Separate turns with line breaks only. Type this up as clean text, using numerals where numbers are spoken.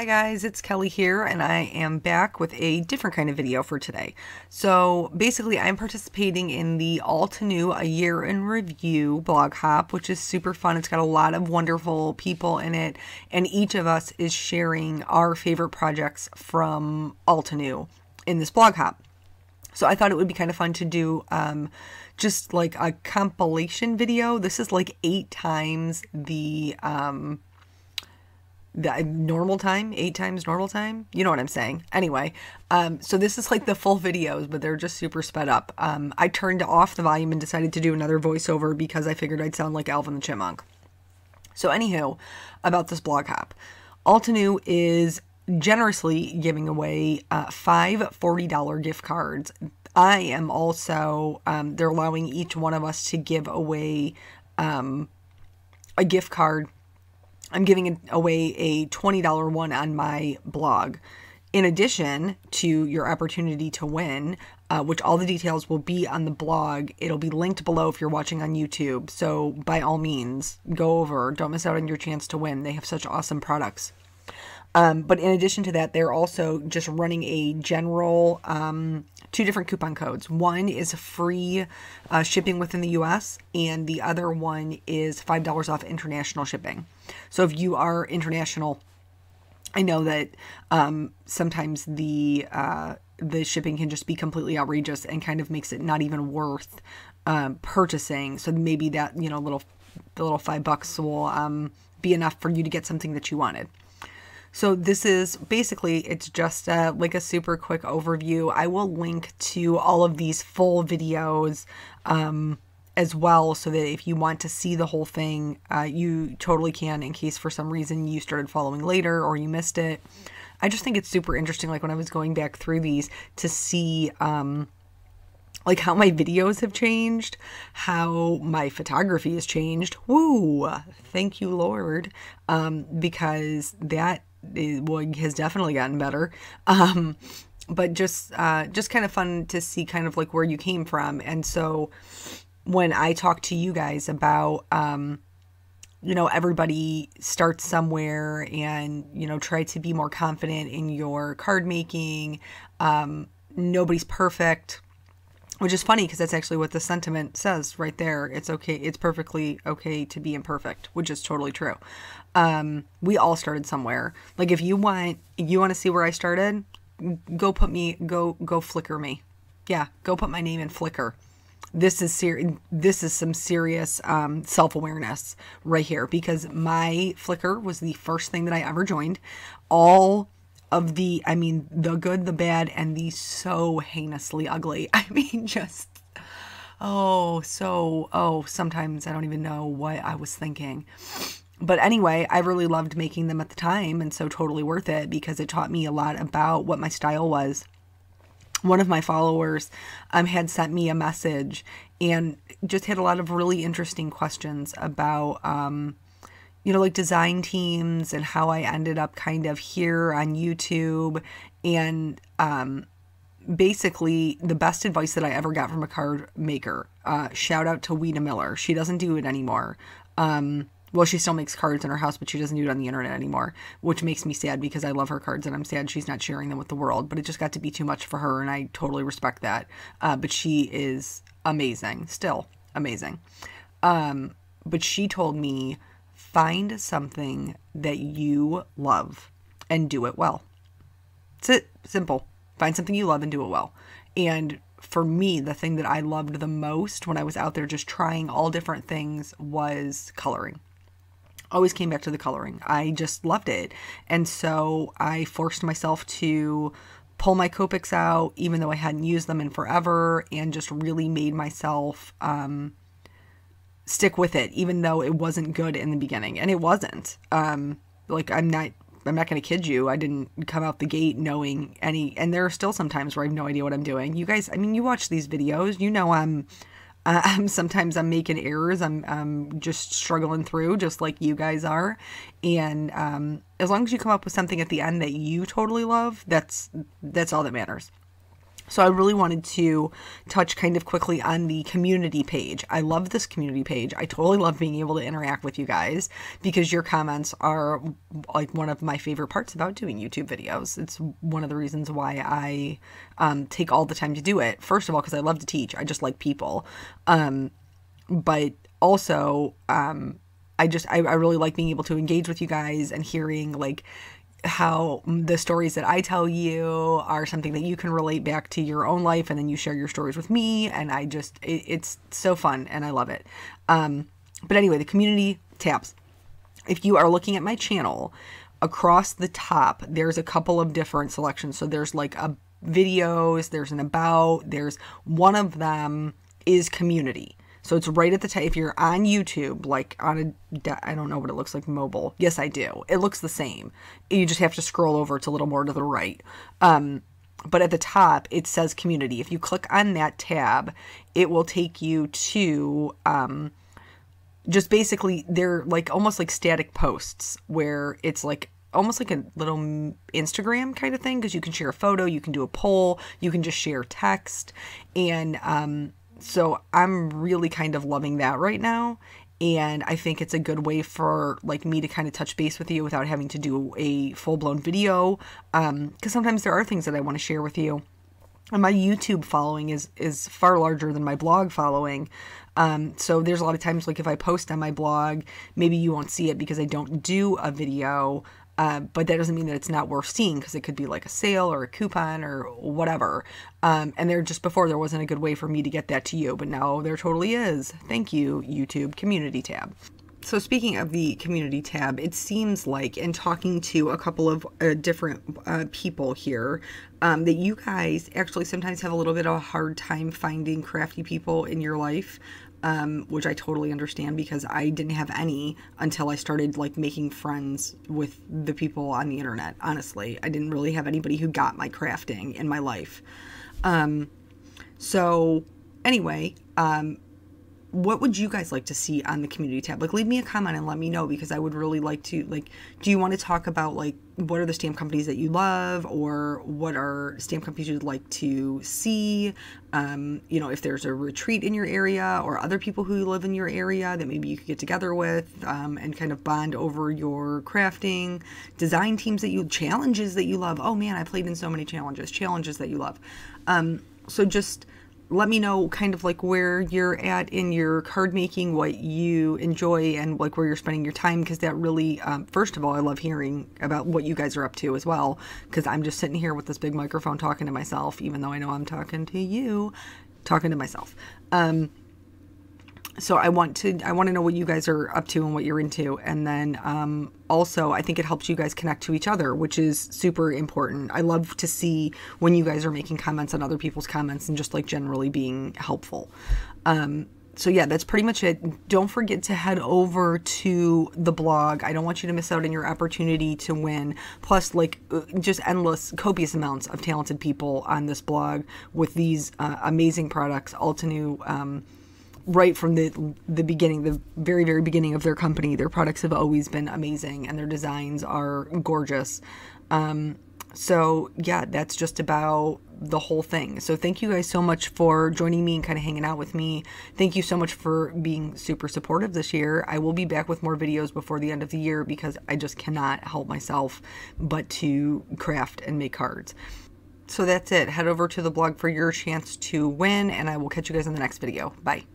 Hi guys, it's Kelly here, and I am back with a different kind of video for today. So basically I'm participating in the Altenew A Year in Review blog hop, which is super fun. It's got a lot of wonderful people in it, and each of us is sharing our favorite projects from Altenew in this blog hop. So I thought it would be kind of fun to do just like a compilation video. This is like 8 times the normal time, 8 times normal time. You know what I'm saying. Anyway, so this is like the full videos, but they're just super sped up. I turned off the volume and decided to do another voiceover because I figured I'd sound like Alvin the Chipmunk. So anywho, about this blog hop. Altenew is generously giving away 5 $40 gift cards. I am also, they're allowing each one of us to give away a gift card. I'm giving away a $20 one on my blog. In addition to your opportunity to win, which all the details will be on the blog. It'll be linked below if you're watching on YouTube. So by all means, go over. Don't miss out on your chance to win. They have such awesome products. But in addition to that, they're also just running a general 2 different coupon codes. One is free shipping within the US, and the other one is $5 off international shipping. So if you are international, I know that sometimes the shipping can just be completely outrageous and kind of makes it not even worth purchasing. So maybe that, you know, the little $5 will be enough for you to get something that you wanted. So this is basically, it's just like a super quick overview. I will link to all of these full videos as well, so that if you want to see the whole thing, you totally can, in case for some reason you started following later or you missed it. I just think it's super interesting, like when I was going back through these, to see like how my videos have changed, how my photography has changed. Woo! Thank you, Lord. Because that has definitely gotten better. But just kind of fun to see kind of like where you came from. And so when I talk to you guys about, you know, everybody starts somewhere, and, you know, try to be more confident in your card making. Nobody's perfect. Which is funny because that's actually what the sentiment says right there. It's okay. It's perfectly okay to be imperfect, which is totally true. We all started somewhere. Like if you want to see where I started, go Flickr me. Yeah, go put my name in Flickr. This is some serious self-awareness right here, because my Flickr was the first thing that I ever joined. All of the, I mean, the good, the bad, and the so heinously ugly. I mean, just, sometimes I don't even know what I was thinking. But anyway, I really loved making them at the time, and so totally worth it, because it taught me a lot about what my style was. One of my followers had sent me a message and just had a lot of really interesting questions about, you know, like design teams, and how I ended up kind of here on YouTube. And basically the best advice that I ever got from a card maker, shout out to Weena Miller. She doesn't do it anymore. Well, she still makes cards in her house, but she doesn't do it on the internet anymore, which makes me sad, because I love her cards and I'm sad she's not sharing them with the world. But it just got to be too much for her, and I totally respect that. But she is amazing, still amazing. But she told me, find something that you love and do it well. That's it. Simple. Find something you love and do it well. And for me, the thing that I loved the most when I was out there just trying all different things was coloring. Always came back to the coloring. I just loved it. And so I forced myself to pull my Copics out, even though I hadn't used them in forever, and just really made myself stick with it, even though it wasn't good in the beginning. And it wasn't. Like, I'm not going to kid you. I didn't come out the gate knowing any, and there are still some times where I have no idea what I'm doing. You guys, I mean, you watch these videos, you know, sometimes I'm making errors. I'm just struggling through, just like you guys are. And as long as you come up with something at the end that you totally love, that's all that matters. So I really wanted to touch kind of quickly on the community page. I love this community page. I totally love being able to interact with you guys because your comments are like one of my favorite parts about doing YouTube videos. It's one of the reasons why I take all the time to do it. First of all, because I love to teach. I just like people. But also, I really like being able to engage with you guys and hearing like how the stories that I tell you are something that you can relate back to your own life, and then you share your stories with me, and it's so fun and I love it. But anyway, the community tabs. If you are looking at my channel, across the top, there's a couple of different selections. So there's like a videos, there's an about, there's one of them is community. So it's right at the top. If you're on YouTube, like on I don't know what it looks like mobile. Yes, I do. It looks the same. You just have to scroll over. It's a little more to the right. But at the top, it says community. If you click on that tab, it will take you to just basically, they're like almost like static posts where it's like almost like a little Instagram kind of thing, because you can share a photo, you can do a poll, you can just share text. And so I'm really kind of loving that right now. And I think it's a good way for like me to kind of touch base with you without having to do a full-blown video. Because sometimes there are things that I want to share with you. And my YouTube following is far larger than my blog following. So there's a lot of times, like if I post on my blog, maybe you won't see it because I don't do a video. But that doesn't mean that it's not worth seeing, because it could be like a sale or a coupon or whatever. And there just before there wasn't a good way for me to get that to you, but now there totally is. Thank you, YouTube community tab. So speaking of the community tab, it seems like in talking to a couple of different people here, that you guys actually sometimes have a little bit of a hard time finding crafty people in your life. Which I totally understand, because I didn't have any until I started like making friends with the people on the internet. Honestly, I didn't really have anybody who got my crafting in my life. So anyway, what would you guys like to see on the community tab? Like, leave me a comment and let me know, because I would really like to, like, do you want to talk about, like, what are the stamp companies that you love, or what are stamp companies you'd like to see? You know, if there's a retreat in your area or other people who live in your area that maybe you could get together with, and kind of bond over your crafting, design teams that challenges that you love. Oh man, I played in so many challenges that you love. So just let me know kind of like where you're at in your card making, what you enjoy, and like where you're spending your time, because that really, first of all, I love hearing about what you guys are up to as well, because I'm just sitting here with this big microphone talking to myself, even though I know I'm talking to you, talking to myself. So I want to know what you guys are up to and what you're into. And then also, I think it helps you guys connect to each other, which is super important. I love to see when you guys are making comments on other people's comments and just like generally being helpful. So yeah, that's pretty much it. Don't forget to head over to the blog. I don't want you to miss out on your opportunity to win. Plus, like, just endless, copious amounts of talented people on this blog with these amazing products, Altenew, right from the beginning, the very, very beginning of their company. Their products have always been amazing, and their designs are gorgeous. So yeah, that's just about the whole thing. So thank you guys so much for joining me and kind of hanging out with me. Thank you so much for being super supportive this year. I will be back with more videos before the end of the year, because I just cannot help myself but to craft and make cards. So that's it. Head over to the blog for your chance to win, and I will catch you guys in the next video. Bye.